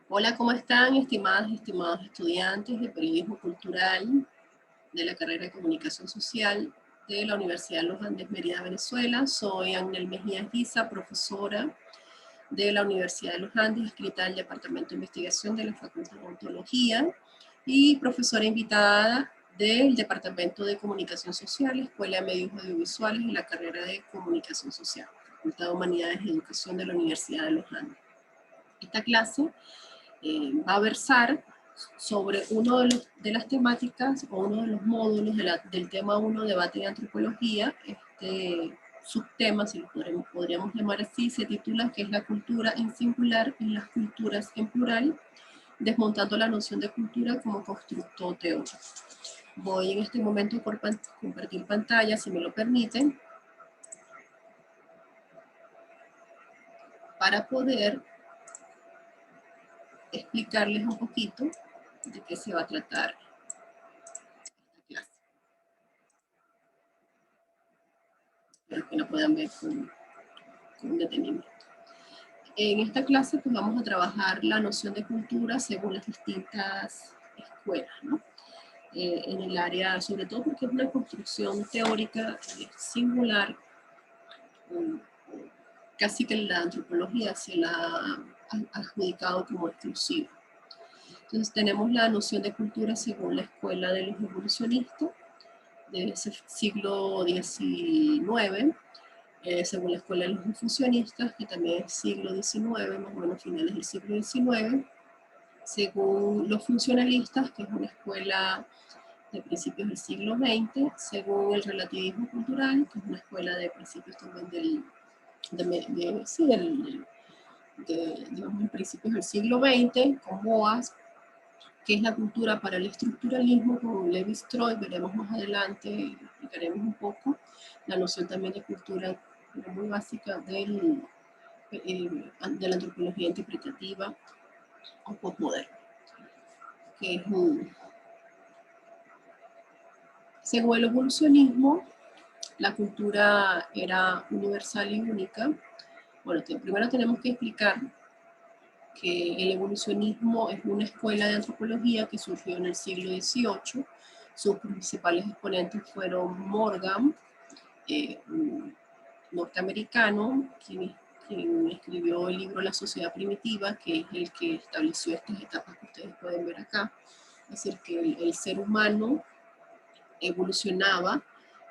Hola, ¿cómo están, estimadas y estimados estudiantes de Periodismo Cultural de la carrera de Comunicación Social de la Universidad de los Andes Mérida, Venezuela? Soy Ángel Mejía Giza, profesora de la Universidad de los Andes, inscrita al Departamento de Investigación de la Facultad de Ontología y profesora invitada del Departamento de Comunicación Social, Escuela de Medios Audiovisuales y la carrera de Comunicación Social, Facultad de Humanidades y Educación de la Universidad de los Andes. Esta clase va a versar sobre uno de las temáticas o uno de los módulos del tema 1, debate de antropología. Este subtema, si lo podríamos llamar así, se titula ¿Qué es la cultura en singular y las culturas en plural? Desmontando la noción de cultura como constructo teórico. Voy en este momento por compartir pantalla, si me lo permiten, para poder explicarles un poquito de qué se va a tratar esta clase. Espero que lo puedan ver con detenimiento. En esta clase pues, vamos a trabajar la noción de cultura según las distintas escuelas, ¿no? En el área, sobre todo porque es una construcción teórica singular, casi que la antropología se la ha adjudicado como exclusiva. Entonces tenemos la noción de cultura según la escuela de los evolucionistas del siglo XIX, según la escuela de los infusionistas, que también es siglo XIX, más o menos finales del siglo XIX, según los funcionalistas, que es una escuela de principios del siglo XX, según el relativismo cultural, que es una escuela de principios también digamos, principios del siglo XX, con Boas, que es la cultura para el estructuralismo, con Levi-Strauss, veremos más adelante, explicaremos un poco la noción también de cultura muy básica de la antropología interpretativa o postmoderna, que es según el evolucionismo, la cultura era universal y única. Bueno, primero tenemos que explicar que el evolucionismo es una escuela de antropología que surgió en el siglo XVIII. Sus principales exponentes fueron Morgan, un norteamericano, quien escribió el libro La Sociedad Primitiva, que es el que estableció estas etapas que ustedes pueden ver acá. Es decir, que el ser humano evolucionaba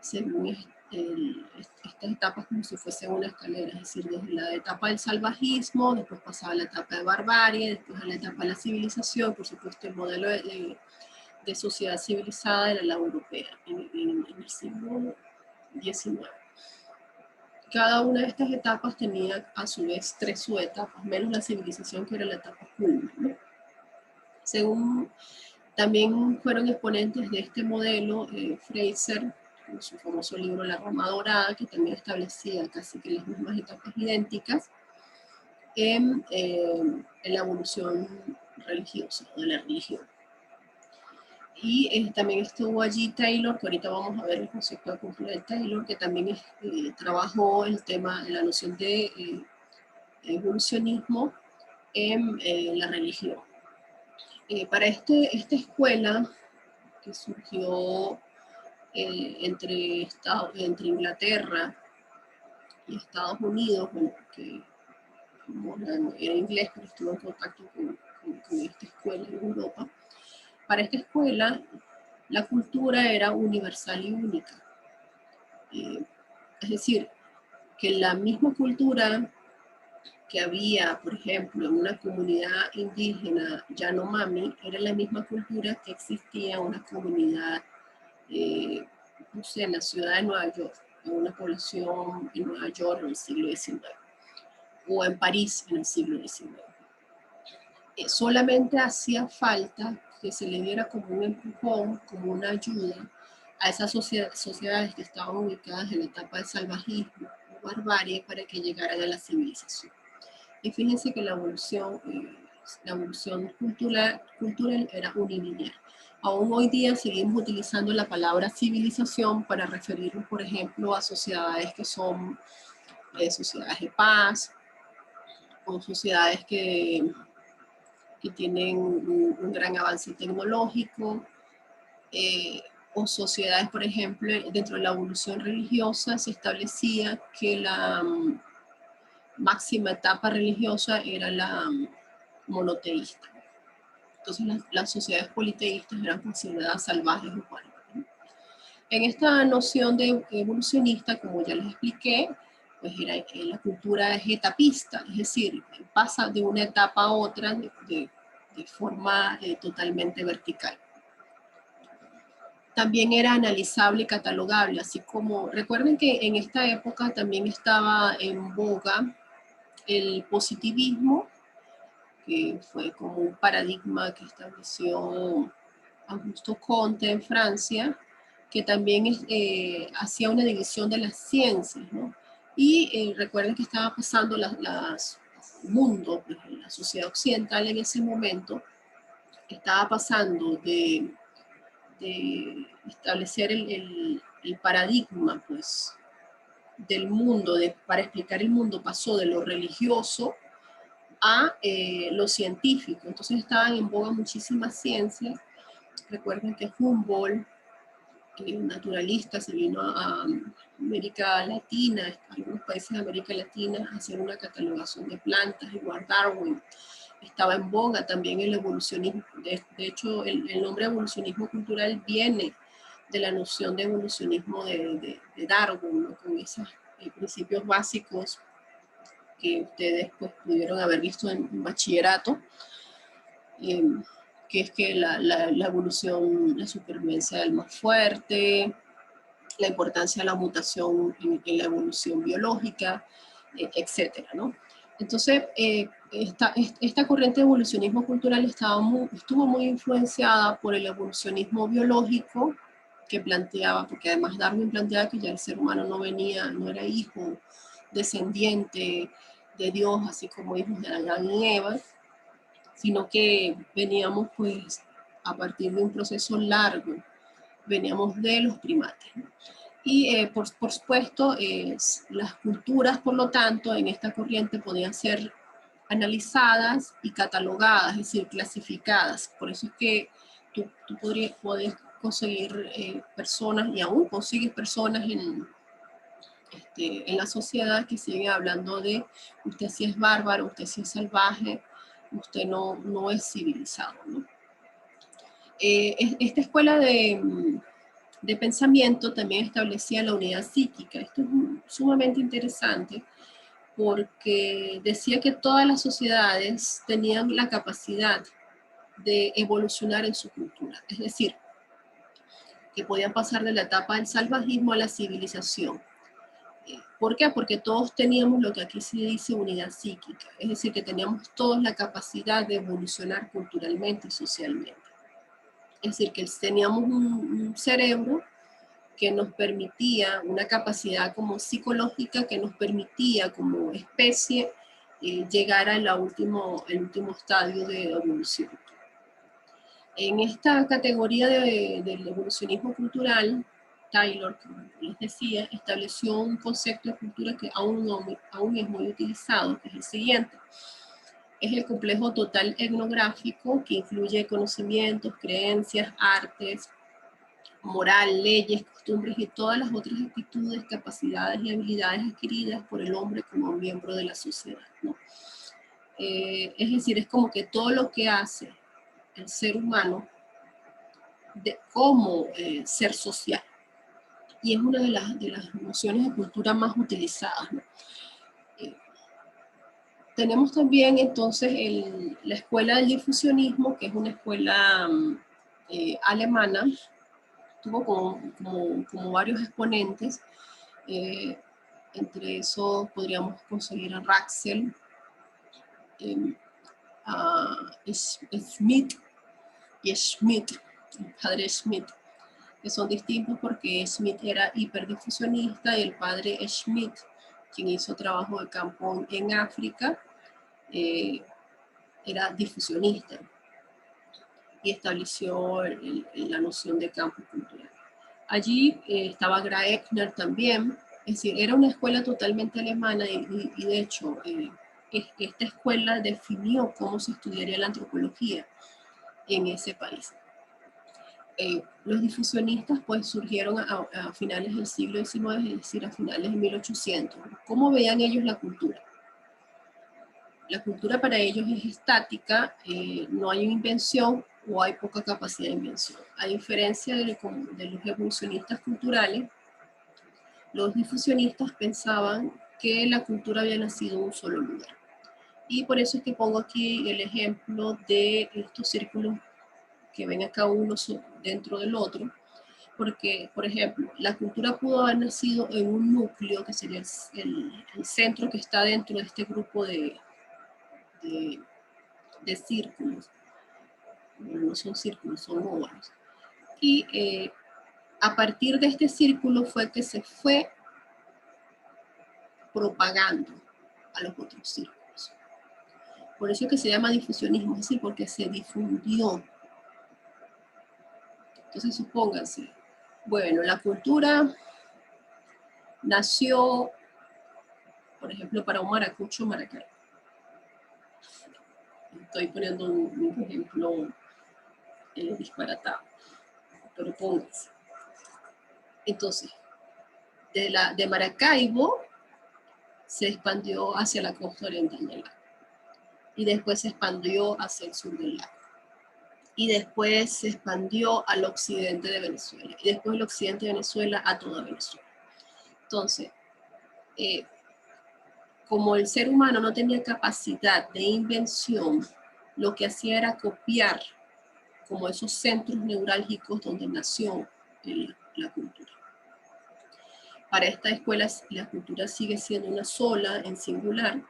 según estas etapas como si fuese una escalera, es decir, desde la etapa del salvajismo, después pasaba a la etapa de barbarie, después a la etapa de la civilización, por supuesto el modelo de sociedad civilizada era la europea en el siglo XIX. Cada una de estas etapas tenía a su vez 3 subetapas, menos la civilización que era la etapa culmen, ¿no? Según también fueron exponentes de este modelo Fraser, en su famoso libro La Roma Dorada, que también establecía casi que las mismas etapas idénticas en la evolución religiosa, de la religión. Y también estuvo allí Taylor, que ahorita vamos a ver el concepto de cultura de Taylor, que también trabajó el tema, la noción de evolucionismo en la religión. Para esta escuela, que surgió entre Inglaterra y Estados Unidos, bueno, que era inglés, pero estuvo en contacto con esta escuela en Europa. Para esta escuela, la cultura era universal y única. Es decir, que la misma cultura que había, por ejemplo, en una comunidad indígena Yanomami, era la misma cultura que existía en una comunidad, no sé, en la ciudad de Nueva York, en una población en Nueva York en el siglo XIX, o en París en el siglo XIX. Solamente hacía falta que se le diera como un empujón, como una ayuda a esas sociedades que estaban ubicadas en la etapa de salvajismo o barbarie para que llegaran a la civilización. Y fíjense que la evolución cultural era unilineal. Aún hoy día seguimos utilizando la palabra civilización para referirnos, por ejemplo, a sociedades que son sociedades de paz, o sociedades que que tienen un gran avance tecnológico, o sociedades, por ejemplo, dentro de la evolución religiosa se establecía que la máxima etapa religiosa era la monoteísta. Entonces las sociedades politeístas eran consideradas salvajes o bárbaras, ¿no? En esta noción de evolucionista, como ya les expliqué, pues la cultura es etapista, es decir, pasa de una etapa a otra de forma totalmente vertical. También era analizable y catalogable, así como, recuerden que en esta época también estaba en boga el positivismo, que fue como un paradigma que estableció Augusto Comte en Francia, que también hacía una división de las ciencias, ¿no? Y recuerden que estaba pasando el mundo, pues, la sociedad occidental en ese momento, estaba pasando de establecer el paradigma, pues, del mundo, para explicar el mundo, pasó de lo religioso a lo científico. Entonces estaban en boga muchísimas ciencias. Recuerden que Humboldt, un naturalista, se vino a América Latina, a algunos países de América Latina, a hacer una catalogación de plantas. Igual Darwin estaba en boga también el evolucionismo. De hecho, el nombre evolucionismo cultural viene de la noción de evolucionismo de Darwin, ¿no? Con esos principios básicos que ustedes pues, pudieron haber visto en bachillerato, que es que la evolución, la supervivencia del más fuerte, la importancia de la mutación en la evolución biológica, etcétera, ¿no? Entonces, esta corriente de evolucionismo cultural estuvo muy influenciada por el evolucionismo biológico que planteaba, porque además Darwin planteaba que ya el ser humano no era hijo, descendiente de Dios, así como hijos de Adán y Eva, sino que veníamos pues a partir de un proceso largo, veníamos de los primates, ¿no? Y por supuesto, las culturas, por lo tanto, en esta corriente podían ser analizadas y catalogadas, es decir, clasificadas. Por eso es que tú puedes conseguir personas, y aún consigues personas en la sociedad que siguen hablando de usted sí es bárbaro, usted sí es salvaje, usted no es civilizado, ¿no? Esta escuela de pensamiento también establecía la unidad psíquica. Esto es sumamente interesante porque decía que todas las sociedades tenían la capacidad de evolucionar en su cultura, es decir, que podían pasar de la etapa del salvajismo a la civilización. ¿Por qué? Porque todos teníamos lo que aquí se dice unidad psíquica, es decir, que teníamos todos la capacidad de evolucionar culturalmente y socialmente. Es decir, que teníamos un cerebro que nos permitía, una capacidad como psicológica que nos permitía como especie llegar al el último estadio de evolución. En esta categoría del evolucionismo cultural, Taylor, como les decía, estableció un concepto de cultura que aún es muy utilizado, que es el siguiente. Es el complejo total etnográfico que incluye conocimientos, creencias, artes, moral, leyes, costumbres y todas las otras actitudes, capacidades y habilidades adquiridas por el hombre como miembro de la sociedad, ¿no? Es decir, es como que todo lo que hace el ser humano como ser social. Y es una de las nociones de cultura más utilizadas, ¿no? Tenemos también entonces la escuela del difusionismo, que es una escuela alemana. Tuvo como varios exponentes, entre esos podríamos conseguir a Raxel, a Smith y Schmidt, el padre Schmidt, que son distintos porque Schmidt era hiperdifusionista y el padre Schmidt, quien hizo trabajo de campo en África, era difusionista y estableció la noción de campo cultural. Allí estaba Graeckner también, es decir, era una escuela totalmente alemana y de hecho esta escuela definió cómo se estudiaría la antropología en ese país. Los difusionistas pues surgieron a finales del siglo XIX, es decir, a finales de 1800. ¿Cómo veían ellos la cultura? La cultura para ellos es estática, no hay una invención o hay poca capacidad de invención. A diferencia de los evolucionistas culturales, los difusionistas pensaban que la cultura había nacido en un solo lugar. Y por eso es que pongo aquí el ejemplo de estos círculos que ven acá uno dentro del otro, porque, por ejemplo, la cultura pudo haber nacido en un núcleo, que sería el centro que está dentro de este grupo de círculos. No son círculos, son óvalos. Y a partir de este círculo fue que se fue propagando a los otros círculos. Por eso es que se llama difusionismo, es decir, porque se difundió. Entonces, supónganse, bueno, la cultura nació, por ejemplo, para un maracucho maracay. Estoy poniendo un ejemplo disparatado, pero pónganse. Entonces, de Maracaibo se expandió hacia la costa oriental del lago. Y después se expandió hacia el sur del lago. Y después se expandió al occidente de Venezuela. Y después del occidente de Venezuela a toda Venezuela. Entonces, como el ser humano no tenía capacidad de invención, lo que hacía era copiar como esos centros neurálgicos donde nació la cultura. Para esta escuela la cultura sigue siendo una sola, en singular.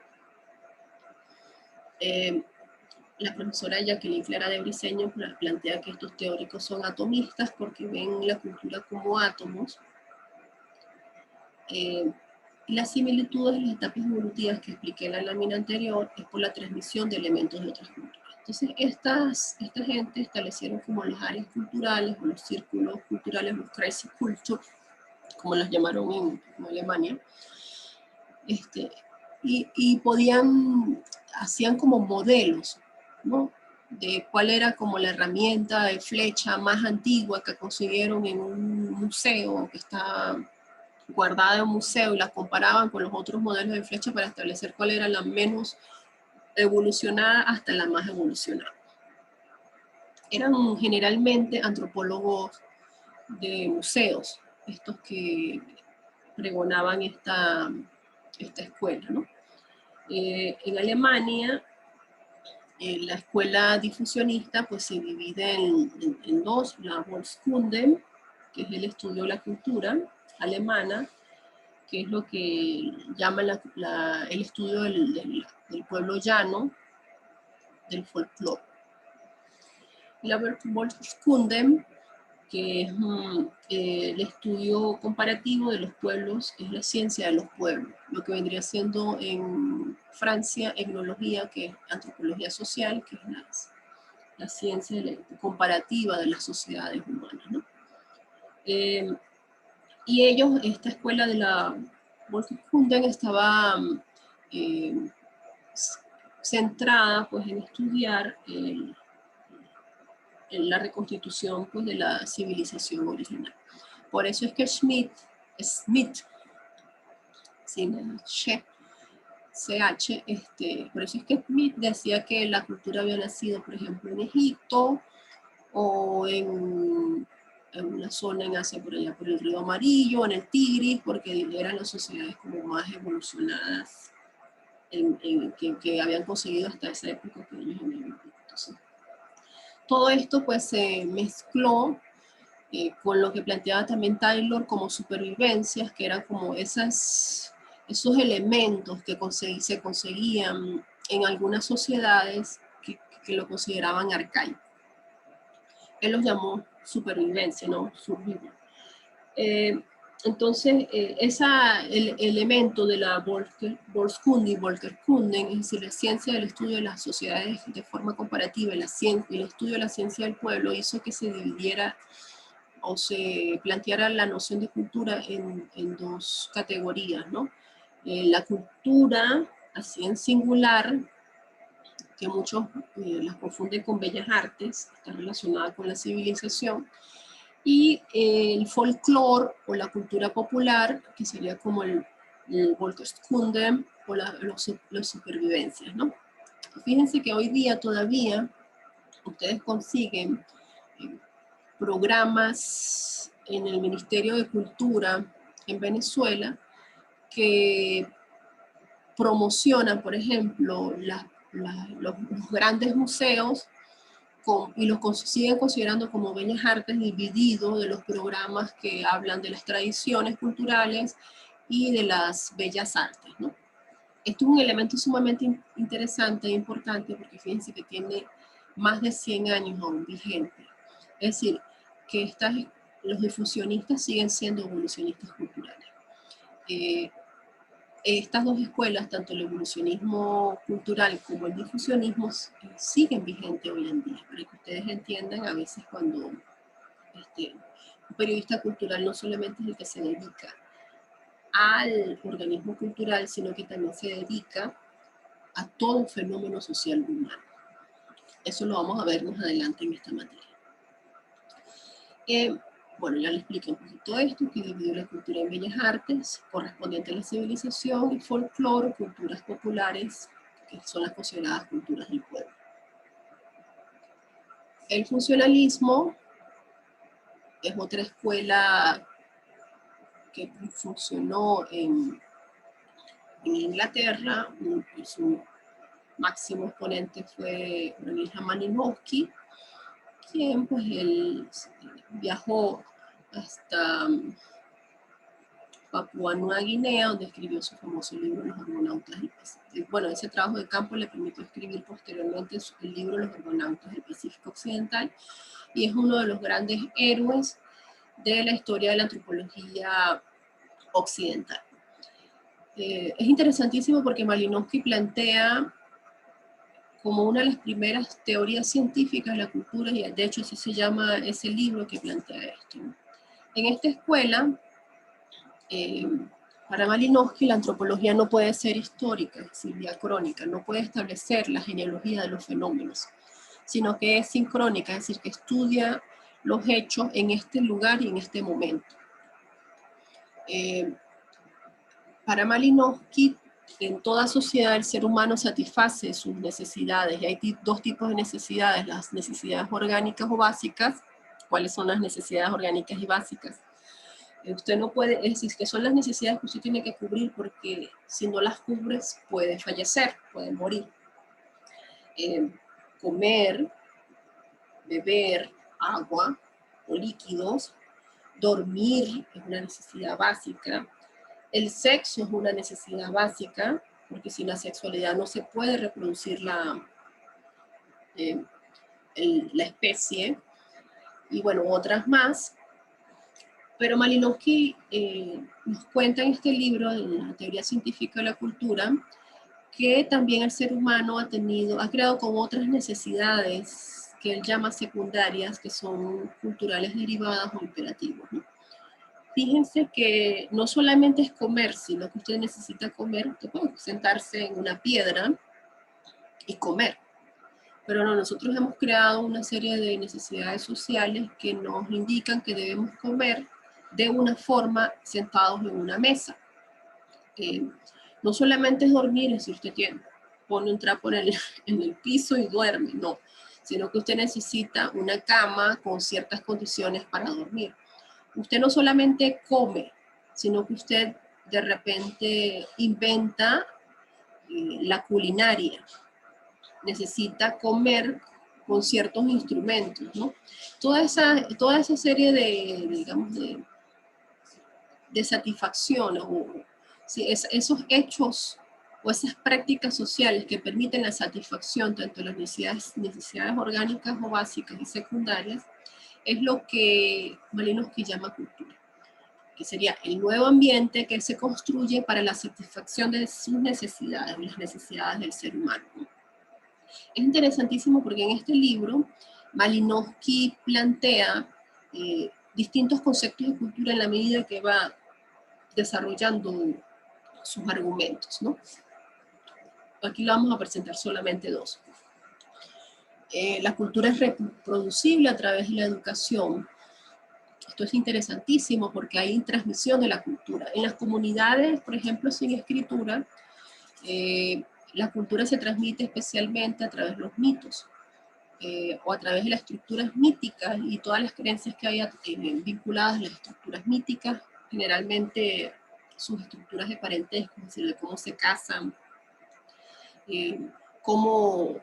La profesora Jacqueline Clara de Briceño plantea que estos teóricos son atomistas porque ven la cultura como átomos. Y las similitudes en las etapas evolutivas que expliqué en la lámina anterior es por la transmisión de elementos de otras culturas. Entonces, esta gente establecieron como las áreas culturales o los círculos culturales, los Kreiskultur, como las llamaron en Alemania, y hacían como modelos, ¿no? De cuál era como la herramienta de flecha más antigua que consiguieron en un museo, que está guardada en un museo, y la comparaban con los otros modelos de flecha para establecer cuál era la menos evolucionada hasta la más evolucionada. Eran generalmente antropólogos de museos, estos que pregonaban esta escuela, ¿no? En Alemania, la escuela difusionista pues se divide en dos: la Volkskunde, que es el estudio de la cultura alemana, que es lo que llama el estudio del pueblo llano, del folclore. La Volkskunde, que es el estudio comparativo de los pueblos, es la ciencia de los pueblos, lo que vendría siendo en Francia etnología, que es antropología social, que es la ciencia comparativa de las sociedades humanas, ¿no? Y ellos, esta escuela de la Volkskunde estaba centrada pues, en estudiar en la reconstitución pues, de la civilización original. Por eso es que Smith, sin CH, por eso es que Smith decía que la cultura había nacido, por ejemplo, en Egipto o en una zona en Asia, por allá por el río Amarillo, en el Tigris, porque eran las sociedades como más evolucionadas que habían conseguido hasta esa época que ellos habían vivido. Entonces, todo esto pues se mezcló con lo que planteaba también Taylor como supervivencias, que eran como esos elementos que se conseguían en algunas sociedades que lo consideraban arcaico. Él los llamó supervivencia, ¿no? Survival. Entonces, el elemento de la Volkskunde y Volkerkunden, es decir, la ciencia del estudio de las sociedades de forma comparativa, el estudio de la ciencia del pueblo, hizo que se dividiera o se planteara la noción de cultura en dos categorías, ¿no? La cultura así en singular, que muchos las confunden con bellas artes, está relacionada con la civilización, y el folclore o la cultura popular, que sería como el Volkskunde o los supervivencias, ¿no? Fíjense que hoy día todavía ustedes consiguen programas en el Ministerio de Cultura en Venezuela que promocionan, por ejemplo, los grandes museos y los siguen considerando como bellas artes, dividido de los programas que hablan de las tradiciones culturales y de las bellas artes, ¿no? Esto es un elemento sumamente interesante e importante porque fíjense que tiene más de 100 años aún vigente. Es decir, que los difusionistas siguen siendo evolucionistas culturales. Estas dos escuelas, tanto el evolucionismo cultural como el difusionismo, siguen vigentes hoy en día. Para que ustedes entiendan, a veces cuando un periodista cultural no solamente es el que se dedica al organismo cultural, sino que también se dedica a todo un fenómeno social humano. Eso lo vamos a ver más adelante en esta materia. Bueno, ya les expliqué un poquito esto, que dividió la cultura en bellas artes, correspondiente a la civilización, y folclore, culturas populares, que son las consideradas culturas del pueblo. El funcionalismo es otra escuela que funcionó en Inglaterra. Su máximo exponente fue Wilhelm Malinowski, quien pues él viajó hasta Papúa Nueva Guinea, donde escribió su famoso libro Los Argonautas del Pacífico. Bueno, ese trabajo de campo le permitió escribir posteriormente el libro Los Argonautas del Pacífico Occidental, y es uno de los grandes héroes de la historia de la antropología occidental. Es interesantísimo porque Malinowski plantea como una de las primeras teorías científicas de la cultura, y de hecho así se llama ese libro que plantea esto. En esta escuela, para Malinowski, la antropología no puede ser histórica, es decir, diacrónica, no puede establecer la genealogía de los fenómenos, sino que es sincrónica, es decir, que estudia los hechos en este lugar y en este momento. Para Malinowski, en toda sociedad el ser humano satisface sus necesidades, y hay dos tipos de necesidades: las necesidades orgánicas o básicas. ¿Cuáles son las necesidades orgánicas y básicas? Usted no puede, es decir, que son las necesidades que usted tiene que cubrir, porque si no las cubres puede fallecer, puede morir. Comer, beber, agua o líquidos, dormir es una necesidad básica. El sexo es una necesidad básica, porque sin la sexualidad no se puede reproducir la especie, y bueno, otras más. Pero Malinowski nos cuenta en este libro, en la teoría científica de la cultura, que también el ser humano ha creado como otras necesidades que él llama secundarias, que son culturales derivadas o imperativos, ¿no? Fíjense que no solamente es comer, sino que usted necesita comer. Usted puede sentarse en una piedra y comer, pero no, nosotros hemos creado una serie de necesidades sociales que nos indican que debemos comer de una forma sentados en una mesa. No solamente es dormir, es decir, usted pone un trapo en el piso y duerme, no, sino que usted necesita una cama con ciertas condiciones para dormir. Usted no solamente come, sino que usted de repente inventa la culinaria. Necesita comer con ciertos instrumentos, ¿no? Toda esa serie digamos, de satisfacción, ¿sí? Esos hechos o esas prácticas sociales que permiten la satisfacción tanto de las necesidades orgánicas o básicas y secundarias, es lo que Malinowski llama cultura, que sería el nuevo ambiente que se construye para la satisfacción de sus necesidades, las necesidades del ser humano. Es interesantísimo porque en este libro Malinowski plantea distintos conceptos de cultura en la medida que va desarrollando sus argumentos, ¿no? Aquí le vamos a presentar solamente dos. La cultura es reproducible a través de la educación. Esto es interesantísimo porque hay transmisión de la cultura. En las comunidades, por ejemplo, sin escritura, la cultura se transmite especialmente a través de los mitos o a través de las estructuras míticas y todas las creencias que hay vinculadas a las estructuras míticas, generalmente sus estructuras de parentesco, es decir, de cómo se casan, cómo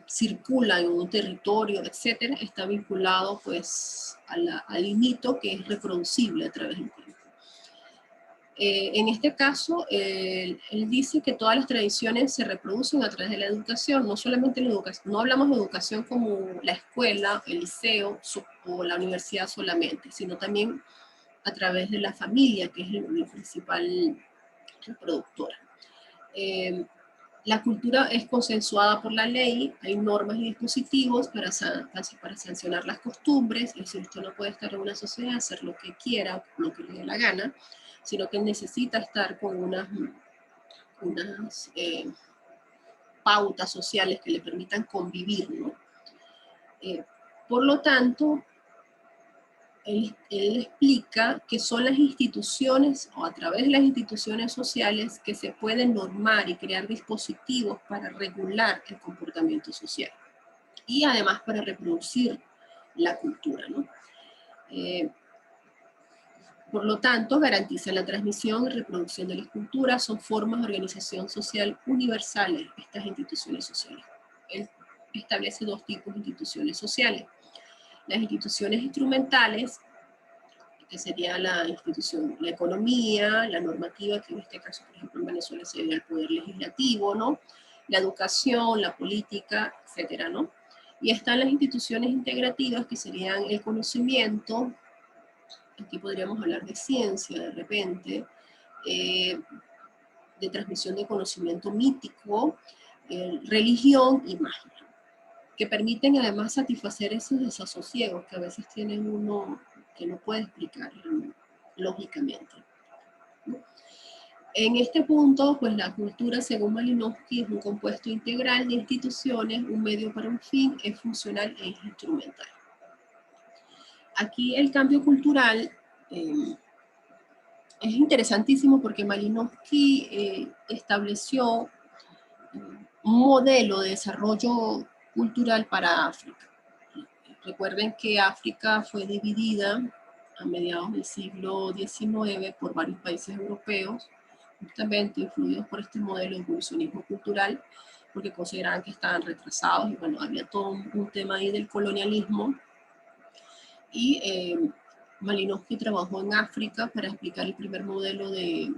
circula en un territorio, etcétera, está vinculado pues al mito que es reproducible a través del tiempo. En este caso, él dice que todas las tradiciones se reproducen a través de la educación, no solamente la educación, no hablamos de educación como la escuela, el liceo o la universidad solamente, sino también a través de la familia, que es el principal reproductora. La cultura es consensuada por la ley, hay normas y dispositivos para sancionar las costumbres, es decir, usted no puede estar en una sociedad, hacer lo que quiera, lo que le dé la gana, sino que necesita estar con unas pautas sociales que le permitan convivir, ¿no? Por lo tanto, él explica que son las instituciones o a través de las instituciones sociales que se pueden normar y crear dispositivos para regular el comportamiento social y además para reproducir la cultura, ¿no? Por lo tanto, garantizan la transmisión y reproducción de las culturas, son formas de organización social universales, estas instituciones sociales. Él establece dos tipos de instituciones sociales. Las instituciones instrumentales, que sería la institución, la economía, la normativa, que en este caso, por ejemplo, en Venezuela sería el poder legislativo, ¿no? La educación, la política, etcétera, ¿no? Y están las instituciones integrativas, que serían el conocimiento, aquí podríamos hablar de ciencia de repente, de transmisión de conocimiento mítico, religión y magia, que permiten además satisfacer esos desasosiegos que a veces tienen uno que no puede explicar lógicamente, ¿no? En este punto, pues la cultura, según Malinowski, es un compuesto integral de instituciones, un medio para un fin, es funcional e instrumental. Aquí el cambio cultural es interesantísimo porque Malinowski estableció un modelo de desarrollo cultural para África. Recuerden que África fue dividida a mediados del siglo XIX por varios países europeos, justamente influidos por este modelo de evolucionismo cultural, porque consideraban que estaban retrasados y bueno, había todo un tema ahí del colonialismo. Y Malinowski trabajó en África para explicar el primer modelo de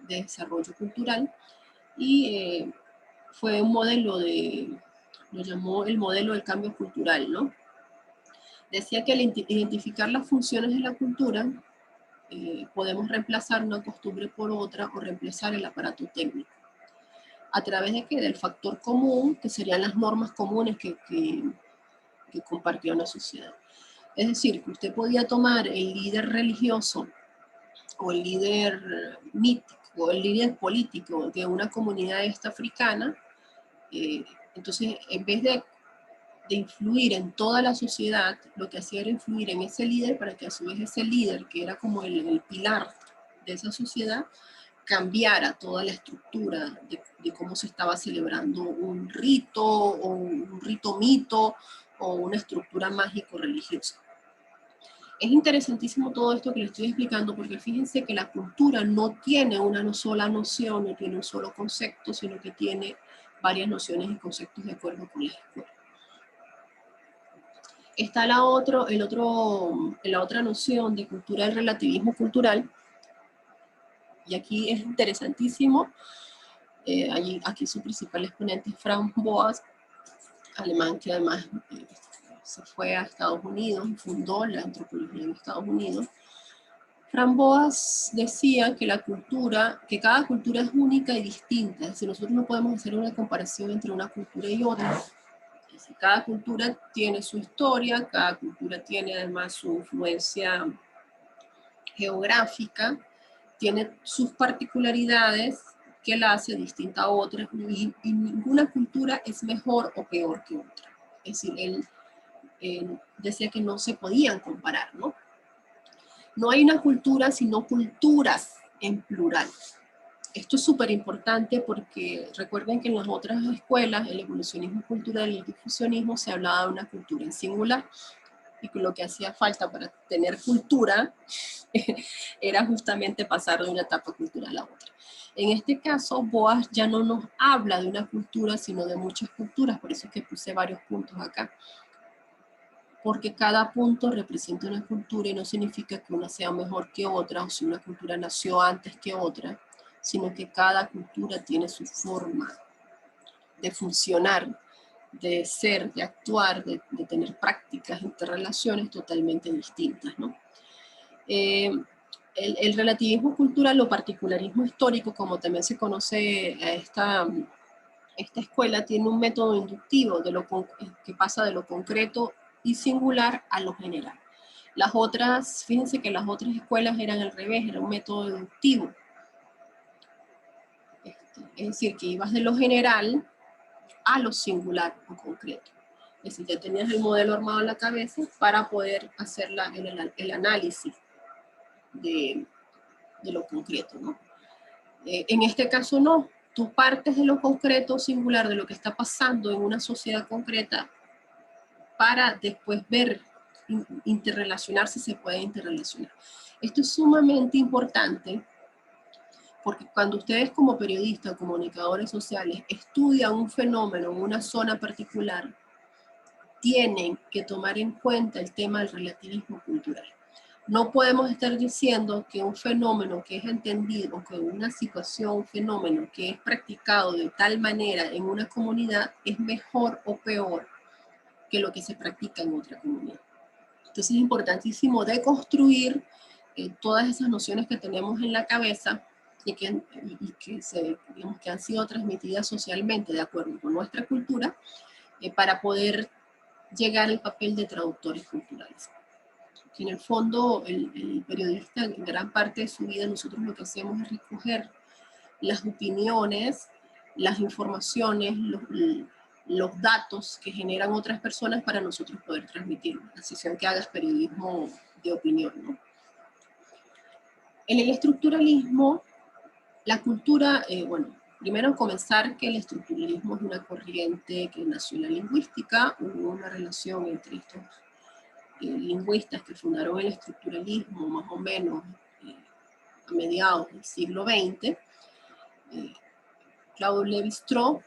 desarrollo cultural y fue un modelo lo llamó el modelo del cambio cultural, ¿no? Decía que al identificar las funciones de la cultura, podemos reemplazar una costumbre por otra o reemplazar el aparato técnico. ¿A través de qué? Del factor común, que serían las normas comunes que compartía una sociedad. Es decir, que usted podía tomar el líder religioso o el líder mítico o el líder político de una comunidad africana, entonces en vez de influir en toda la sociedad, lo que hacía era influir en ese líder para que a su vez ese líder, que era como el pilar de esa sociedad, cambiara toda la estructura de cómo se estaba celebrando un rito o un rito mito o una estructura mágico-religiosa. Es interesantísimo todo esto que le estoy explicando porque fíjense que la cultura no tiene una sola noción, no tiene un solo concepto, sino que tiene varias nociones y conceptos de acuerdo con la escuela. Está la otra noción de cultura del relativismo cultural, y aquí es interesantísimo, aquí su principal exponente es Franz Boas, alemán que además se fue a Estados Unidos y fundó la antropología en Estados Unidos. Franz Boas decía que cada cultura es única y distinta, es decir, nosotros no podemos hacer una comparación entre una cultura y otra. Cada cultura tiene su historia, cada cultura tiene además su influencia geográfica, tiene sus particularidades, que la hace distinta a otras, y ninguna cultura es mejor o peor que otra. Es decir, él decía que no se podían comparar, ¿no? No hay una cultura, sino culturas en plural. Esto es súper importante porque recuerden que en las otras escuelas, el evolucionismo cultural y el difusionismo, se hablaba de una cultura en singular, y que lo que hacía falta para tener cultura era justamente pasar de una etapa cultural a otra. En este caso, Boas ya no nos habla de una cultura, sino de muchas culturas, por eso es que puse varios puntos acá. Porque cada punto representa una cultura y no significa que una sea mejor que otra o si una cultura nació antes que otra, sino que cada cultura tiene su forma de funcionar, de ser, de actuar, de tener prácticas, interrelaciones totalmente distintas, ¿no? El relativismo cultural o particularismo histórico, como también se conoce a esta escuela, tiene un método inductivo que pasa de lo concreto y singular a lo general. Las otras, fíjense que las otras escuelas eran al revés, era un método deductivo. Es decir, que ibas de lo general a lo singular o concreto. Es decir, ya tenías el modelo armado en la cabeza para poder hacer el análisis de lo concreto, ¿no? En este caso no, tú partes de lo concreto singular, de lo que está pasando en una sociedad concreta, para después ver, interrelacionar si se puede interrelacionar. Esto es sumamente importante porque cuando ustedes como periodistas o comunicadores sociales estudian un fenómeno en una zona particular, tienen que tomar en cuenta el tema del relativismo cultural. No podemos estar diciendo que un fenómeno que es entendido, que una situación, un fenómeno que es practicado de tal manera en una comunidad es mejor o peor que lo que se practica en otra comunidad. Entonces es importantísimo deconstruir todas esas nociones que tenemos en la cabeza y que digamos, que han sido transmitidas socialmente de acuerdo con nuestra cultura para poder llegar al papel de traductores culturales. Que en el fondo el periodista en gran parte de su vida nosotros lo que hacemos es recoger las opiniones, las informaciones, los datos que generan otras personas para nosotros poder transmitirlo, así sea que hagas periodismo de opinión, ¿no? En el estructuralismo, la cultura, bueno, primero comenzar que el estructuralismo es una corriente que nació en la lingüística, hubo una relación entre estos lingüistas que fundaron el estructuralismo más o menos a mediados del siglo XX. Claude Lévi-Strauss,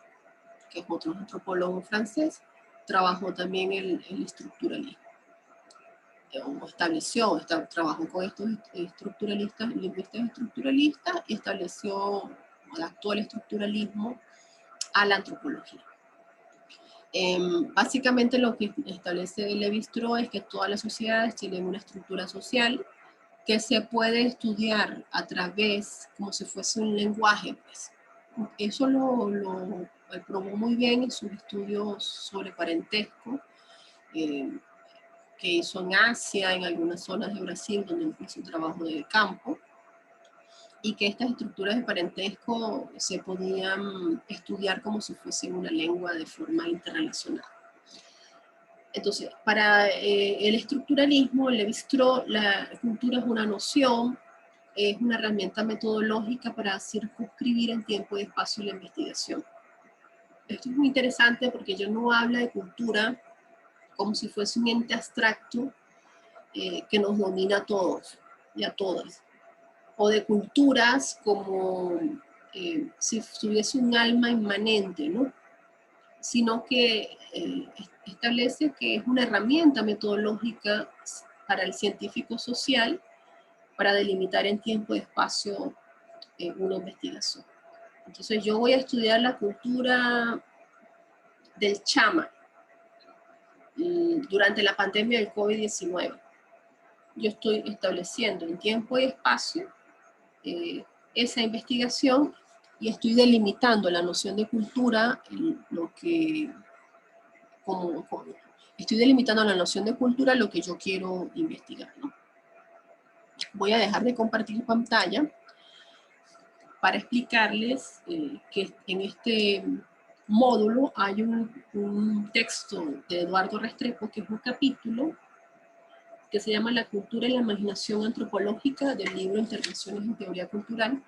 que es otro antropólogo francés, trabajó también el estructuralismo. Trabajó con estos estructuralistas, lingüistas estructuralistas, y adaptó el estructuralismo a la antropología. Básicamente lo que establece Lévi-Strauss es que todas las sociedades tienen una estructura social que se puede estudiar a través, como si fuese un lenguaje, pues. Eso lo probó muy bien en sus estudios sobre parentesco, que hizo en Asia, en algunas zonas de Brasil, donde hizo un trabajo de campo, y que estas estructuras de parentesco se podían estudiar como si fuesen una lengua de forma interrelacionada. Entonces, para el estructuralismo, Lévi-Strauss, la cultura es una noción, es una herramienta metodológica para circunscribir en tiempo y espacio la investigación. Esto es muy interesante porque ella no habla de cultura como si fuese un ente abstracto que nos domina a todos y a todas, o de culturas como si tuviese un alma inmanente, ¿no? Sino que establece que es una herramienta metodológica para el científico social para delimitar en tiempo y espacio una investigación. Entonces yo voy a estudiar la cultura del chama durante la pandemia del COVID-19. Yo estoy estableciendo en tiempo y espacio esa investigación y estoy delimitando la noción de cultura, estoy delimitando la noción de cultura lo que yo quiero investigar, ¿no? Voy a dejar de compartir pantalla para explicarles que en este módulo hay un texto de Eduardo Restrepo, que es un capítulo que se llama La cultura y la imaginación antropológica, del libro Intervenciones en Teoría Cultural.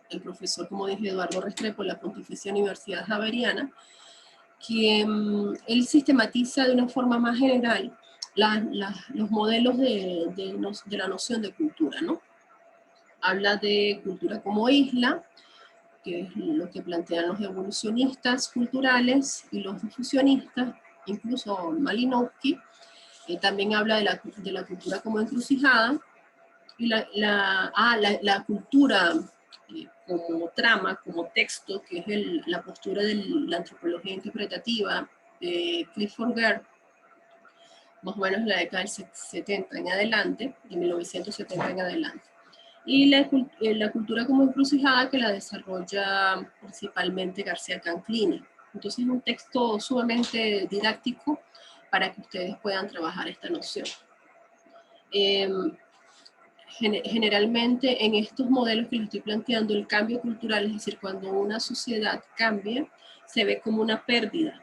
El profesor, como dije, Eduardo Restrepo, de la Pontificia Universidad Javeriana, que él sistematiza de una forma más general los modelos de la noción de cultura, ¿no? Habla de cultura como isla, que es lo que plantean los evolucionistas culturales y los difusionistas, incluso Malinowski. También habla de la cultura como encrucijada, y la cultura como trama, como texto, que es la postura de la antropología interpretativa de Clifford Geertz, más o menos la década del 70 en adelante, de 1970 en adelante. Y la cultura como encrucijada, que la desarrolla principalmente García Canclini. Entonces es un texto sumamente didáctico para que ustedes puedan trabajar esta noción. Generalmente en estos modelos que les estoy planteando, el cambio cultural, es decir, cuando una sociedad cambia, se ve como una pérdida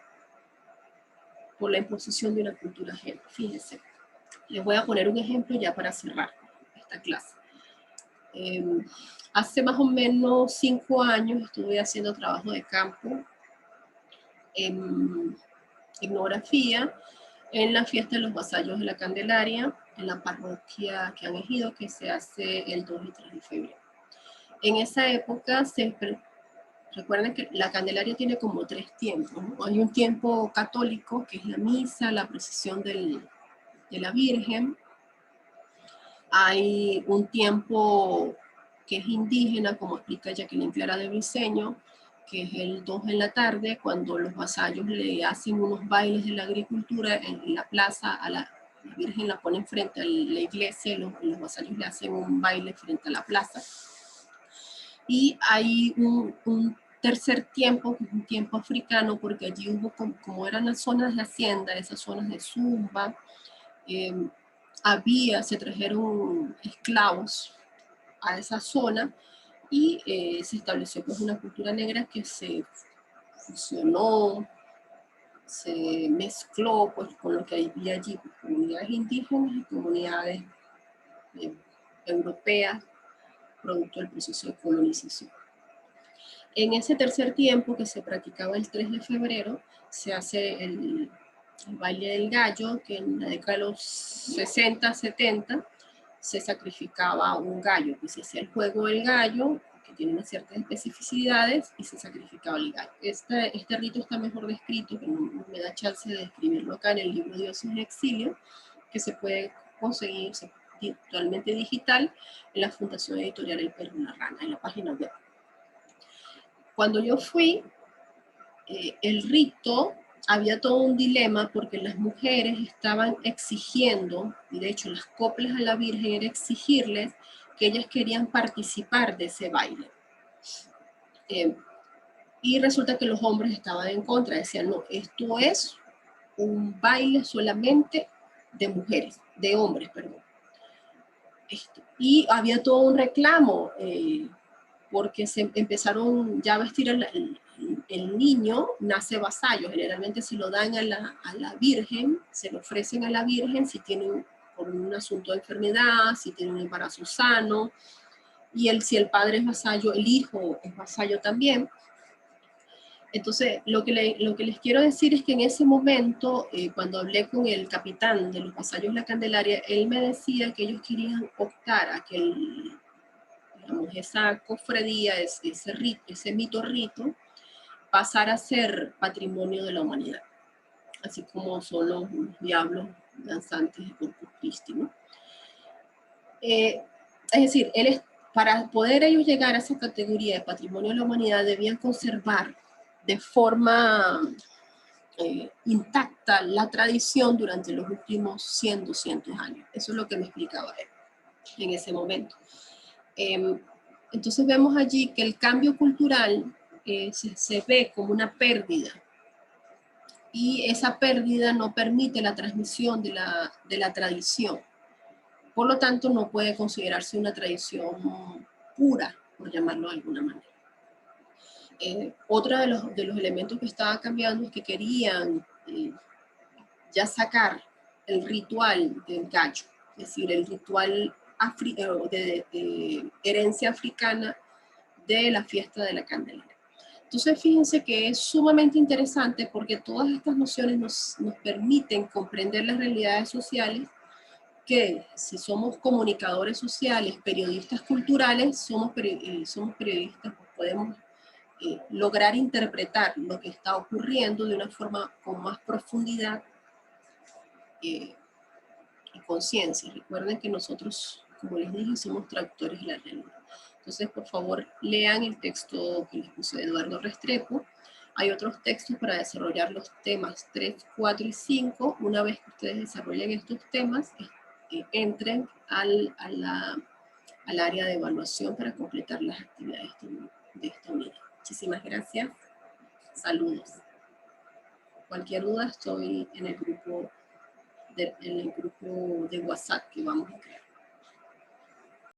por la imposición de una cultura ajena. Fíjense, les voy a poner un ejemplo ya para cerrar esta clase. Hace más o menos 5 años estuve haciendo trabajo de campo en etnografía en la fiesta de los vasallos de la Candelaria, en la parroquia que han elegido, que se hace el 2 y 3 de febrero. En esa época, recuerden que la Candelaria tiene como 3 tiempos, ¿no? Hay un tiempo católico, que es la misa, la procesión de la Virgen. Hay un tiempo que es indígena, como explica Jacqueline Clara de Briceño, que es el 2 en la tarde, cuando los vasallos le hacen unos bailes de la agricultura en la plaza, a la Virgen la ponen frente a la iglesia, y los vasallos le hacen un baile frente a la plaza. Y hay un tercer tiempo, que es un tiempo africano, porque allí hubo, como eran las zonas de hacienda, esas zonas de zumba, se trajeron esclavos a esa zona, y se estableció pues una cultura negra que se fusionó, se mezcló pues con lo que había allí, pues, comunidades indígenas y comunidades europeas, producto del proceso de colonización. En ese tercer tiempo, que se practicaba el 3 de febrero, se hace el baile del gallo, que en la década de los 60, 70, se sacrificaba un gallo, pues se hacía el juego del gallo, que tiene unas ciertas especificidades, y se sacrificaba el gallo. Este rito está mejor descrito, que no me da chance de describirlo acá, en el libro Dioses en Exilio, que se puede conseguir totalmente digital en la Fundación Editorial El Perro y la Rana, en la página web. Cuando yo fui, el rito, había todo un dilema, porque las mujeres estaban exigiendo, y de hecho las coplas a la Virgen era exigirles que ellas querían participar de ese baile. Y resulta que los hombres estaban en contra, decían, no, esto es un baile solamente de mujeres, de hombres, perdón. Y había todo un reclamo, porque se empezaron ya a vestir el niño, nace vasallo, generalmente se lo dan a la Virgen, se lo ofrecen a la Virgen si tiene por un asunto de enfermedad, si tiene un embarazo sano, y si el padre es vasallo, el hijo es vasallo también. Entonces, lo que les quiero decir es que en ese momento, cuando hablé con el capitán de los vasallos de la Candelaria, él me decía que ellos querían optar a que esa cofradía, ese mito-rito, pasara a ser patrimonio de la humanidad, así como son los diablos danzantes de Corpus Christi, ¿no? Es decir, para poder ellos llegar a esa categoría de patrimonio de la humanidad, debían conservar de forma intacta la tradición durante los últimos 100, 200 años. Eso es lo que me explicaba él en ese momento. Entonces vemos allí que el cambio cultural se ve como una pérdida, y esa pérdida no permite la transmisión de la tradición. Por lo tanto, no puede considerarse una tradición pura, por llamarlo de alguna manera. Otro de los elementos que estaba cambiando es que querían ya sacar el ritual del gallo, es decir, el ritual de herencia africana de la fiesta de la Candelaria. Entonces, fíjense que es sumamente interesante porque todas estas nociones nos permiten comprender las realidades sociales que si somos comunicadores sociales, periodistas culturales, somos periodistas, pues podemos lograr interpretar lo que está ocurriendo de una forma con más profundidad y conciencia. Recuerden que nosotros, como les dije, somos traductores de la realidad. Entonces, por favor, lean el texto que les puse de Eduardo Restrepo. Hay otros textos para desarrollar los temas 3, 4 y 5. Una vez que ustedes desarrollen estos temas, entren al área de evaluación para completar las actividades de esta unidad. Muchísimas gracias. Saludos. Cualquier duda, estoy en el grupo de WhatsApp que vamos a crear.